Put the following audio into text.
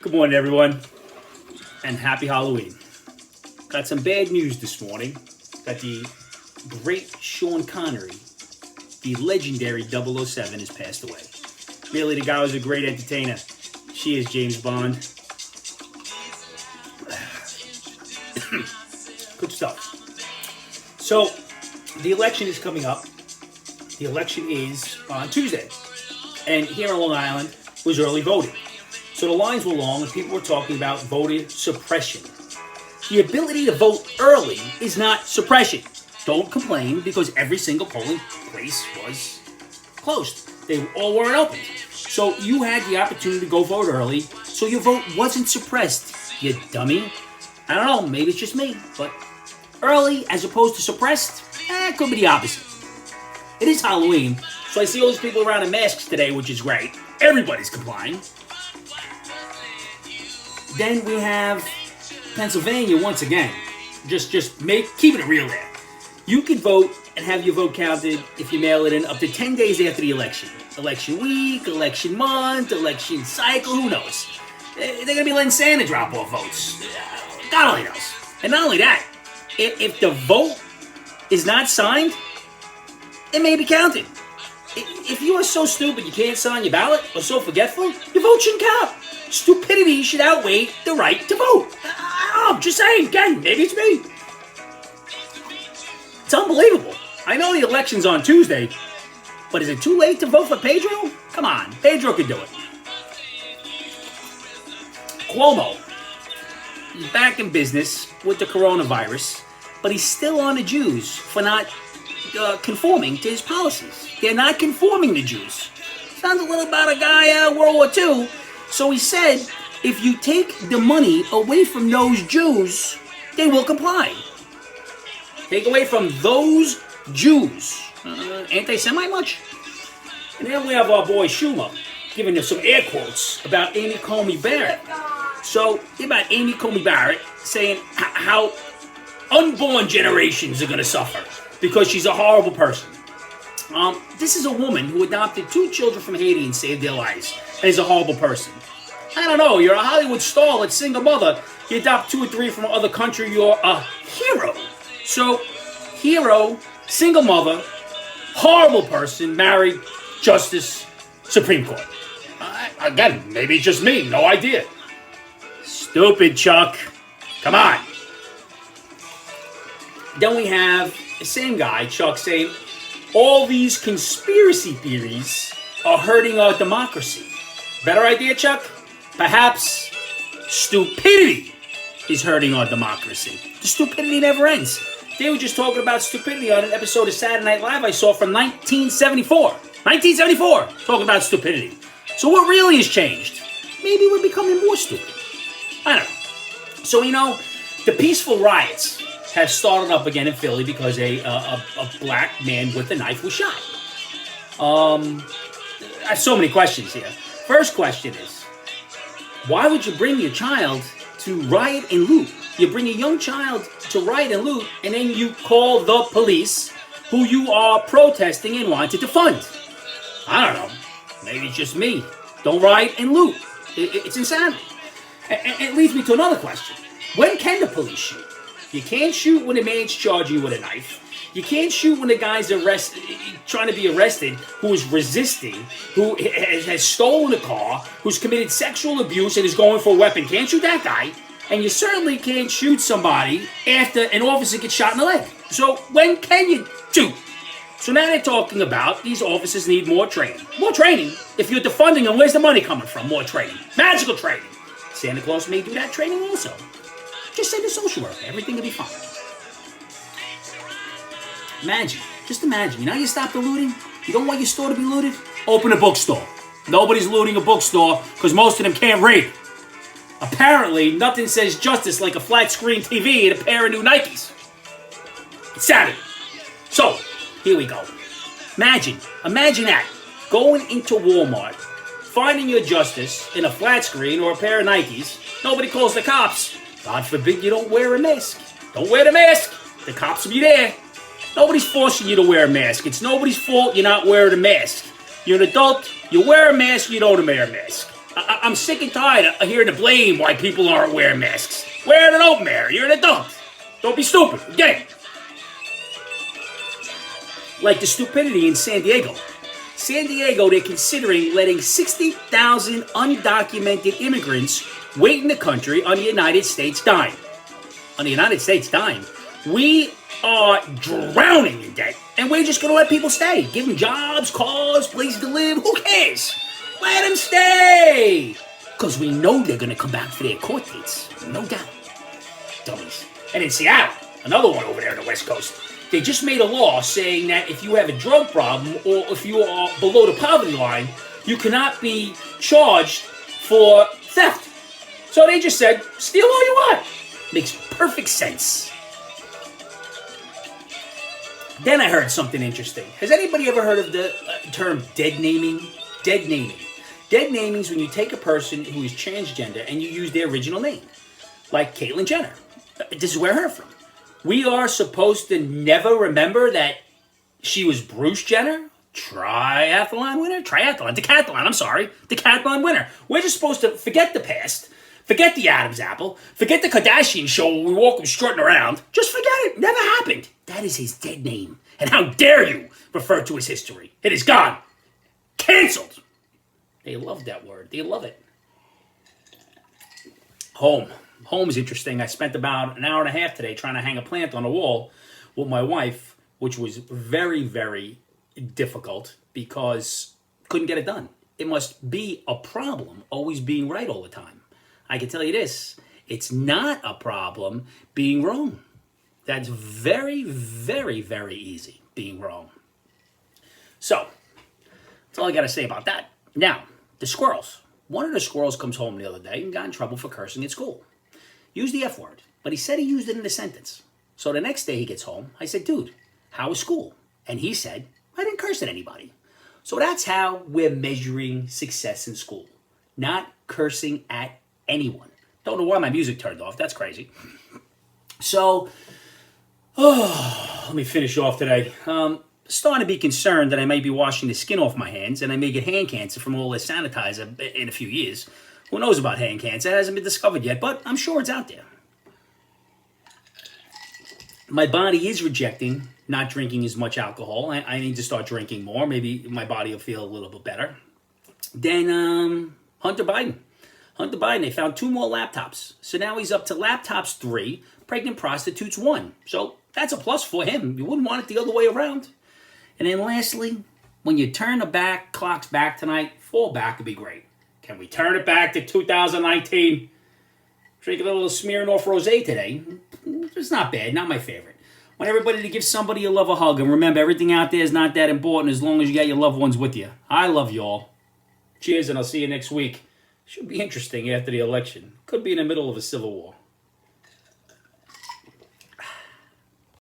Good morning, everyone, and happy Halloween. Got some bad news this morning that the great Sean Connery, the legendary 007, has passed away. Really, the guy was a great entertainer. She is James Bond. Good stuff. So, the election is coming up. The election is on Tuesday. And here on Long Island was early voting. So the lines were long and people were talking about voter suppression. The ability to vote early is not suppression. Don't complain because every single polling place was closed. They all weren't open. So you had the opportunity to go vote early, so your vote wasn't suppressed, you dummy. I don't know, maybe it's just me, but early as opposed to suppressed, it could be the opposite. It is Halloween, so I see all these people around in masks today, which is great. Everybody's complying. Then we have Pennsylvania once again. Keeping it real there. You could vote and have your vote counted if you mail it in up to 10 days after the election. Election week, election month, election cycle, who knows? They're going to be letting Santa drop off votes. God only knows. And not only that, if the vote is not signed, it may be counted. If you are so stupid you can't sign your ballot or so forgetful, your vote shouldn't count. Stupidity should outweigh the right to vote. I'm just saying, again, maybe it's me. It's unbelievable. I know the election's on Tuesday, but is it too late to vote for Pedro? Come on, Pedro could do it. Cuomo, he's back in business with the coronavirus, but he's still on the Jews for not conforming to his policies. They're not conforming to Jews. Sounds a little about a guy out of World War II. So he said, if you take the money away from those Jews, they will comply. Take away from those Jews. Anti-Semite much? And then we have our boy Schumer giving us some air quotes about Amy Coney Barrett. So, about Amy Coney Barrett saying how unborn generations are going to suffer because she's a horrible person. This is a woman who adopted 2 children from Haiti and saved their lives, and is a horrible person. I don't know, you're a Hollywood star, like single mother, you adopt 2 or 3 from another country, you're a hero. So, hero, single mother, horrible person, married, Justice, Supreme Court. Again, maybe it's just me, no idea. Stupid, Chuck. Come on. Then we have the same guy, Chuck, saying, all these conspiracy theories are hurting our democracy. Better idea, Chuck? Perhaps stupidity is hurting our democracy. The stupidity never ends. They were just talking about stupidity on an episode of Saturday Night Live I saw from 1974. 1974! Talking about stupidity. So what really has changed? Maybe we're becoming more stupid. I don't know. So, the peaceful riots have started up again in Philly because a black man with a knife was shot. I have so many questions here. First question is, why would you bring your child to riot and loot? You bring a young child to riot and loot, and then you call the police, who you are protesting and want to defund. I don't know. Maybe it's just me. Don't riot and loot. It's insanity. And it leads me to another question. When can the police shoot? You can't shoot when a man's charging you with a knife. You can't shoot when the guy's trying to be arrested, who is resisting, who has stolen a car, who's committed sexual abuse and is going for a weapon. Can't shoot that guy. And you certainly can't shoot somebody after an officer gets shot in the leg. So when can you shoot? So now they're talking about these officers need more training. More training? If you're defunding them, where's the money coming from? More training. Magical training. Santa Claus may do that training also. Just say the social worker. Everything will be fine. Imagine. Just imagine. You know how you stop the looting? You don't want your store to be looted? Open a bookstore. Nobody's looting a bookstore because most of them can't read. Apparently, nothing says justice like a flat screen TV and a pair of new Nikes. It's Saturday. So, here we go. Imagine that. Going into Walmart, finding your justice in a flat screen or a pair of Nikes. Nobody calls the cops. God forbid you don't wear a mask. Don't wear the mask. The cops will be there. Nobody's forcing you to wear a mask. It's nobody's fault you're not wearing a mask. You're an adult. You wear a mask. You don't wear a mask. I'm sick and tired of hearing the blame why people aren't wearing masks. Wear it and don't wear it. You're an adult. Don't be stupid. Get it? Like the stupidity in San Diego. San Diego, they're considering letting 60,000 undocumented immigrants wait in the country on the United States dime. On the United States dime. We are drowning in debt, and we're just going to let people stay. Give them jobs, cars, places to live. Who cares? Let them stay. Because we know they're going to come back for their court dates. No doubt. Dummies. And in Seattle, another one over there on the West Coast, they just made a law saying that if you have a drug problem or if you are below the poverty line, you cannot be charged for theft. So they just said, steal all you want. Makes perfect sense. Then I heard something interesting. Has anybody ever heard of the term dead naming? Dead naming. Dead naming is when you take a person who is transgender and you use their original name. Like Caitlyn Jenner. This is where I heard from. We are supposed to never remember that she was Bruce Jenner, decathlon winner. We're just supposed to forget the past, forget the Adam's apple, forget the Kardashian show where we walk him strutting around. Just forget it. Never happened. That is his dead name. And how dare you refer to his history? It is gone. Canceled. They love that word. They love it. Home. Home is interesting. I spent about an hour and a half today trying to hang a plant on a wall with my wife, which was very, very difficult because couldn't get it done. It must be a problem always being right all the time. I can tell you this, it's not a problem being wrong. That's very, very, very easy, being wrong. So, that's all I got to say about that. Now, the squirrels. One of the squirrels comes home the other day and got in trouble for cursing at school. Used the F word, but he said he used it in a sentence. So the next day he gets home, I said, dude, how was school? And he said, I didn't curse at anybody. So that's how we're measuring success in school. Not cursing at anyone. Don't know why my music turned off. That's crazy. So, let me finish off today. Starting to be concerned that I may be washing the skin off my hands and I may get hand cancer from all this sanitizer in a few years. Who knows about hand cancer? It hasn't been discovered yet, but I'm sure it's out there. My body is rejecting not drinking as much alcohol. I need to start drinking more. Maybe my body will feel a little bit better. Then Hunter Biden. Hunter Biden, they found 2 more laptops. So now he's up to laptops 3, pregnant prostitutes 1. So that's a plus for him. You wouldn't want it the other way around. And then lastly, when you turn the clocks back tonight, fall back would be great. Can we turn it back to 2019? Drinking a little Smirnoff Rosé today. It's not bad, not my favorite. Want everybody to give somebody you love a hug. And remember, everything out there is not that important as long as you got your loved ones with you. I love you all. Cheers, and I'll see you next week. Should be interesting after the election. Could be in the middle of a civil war.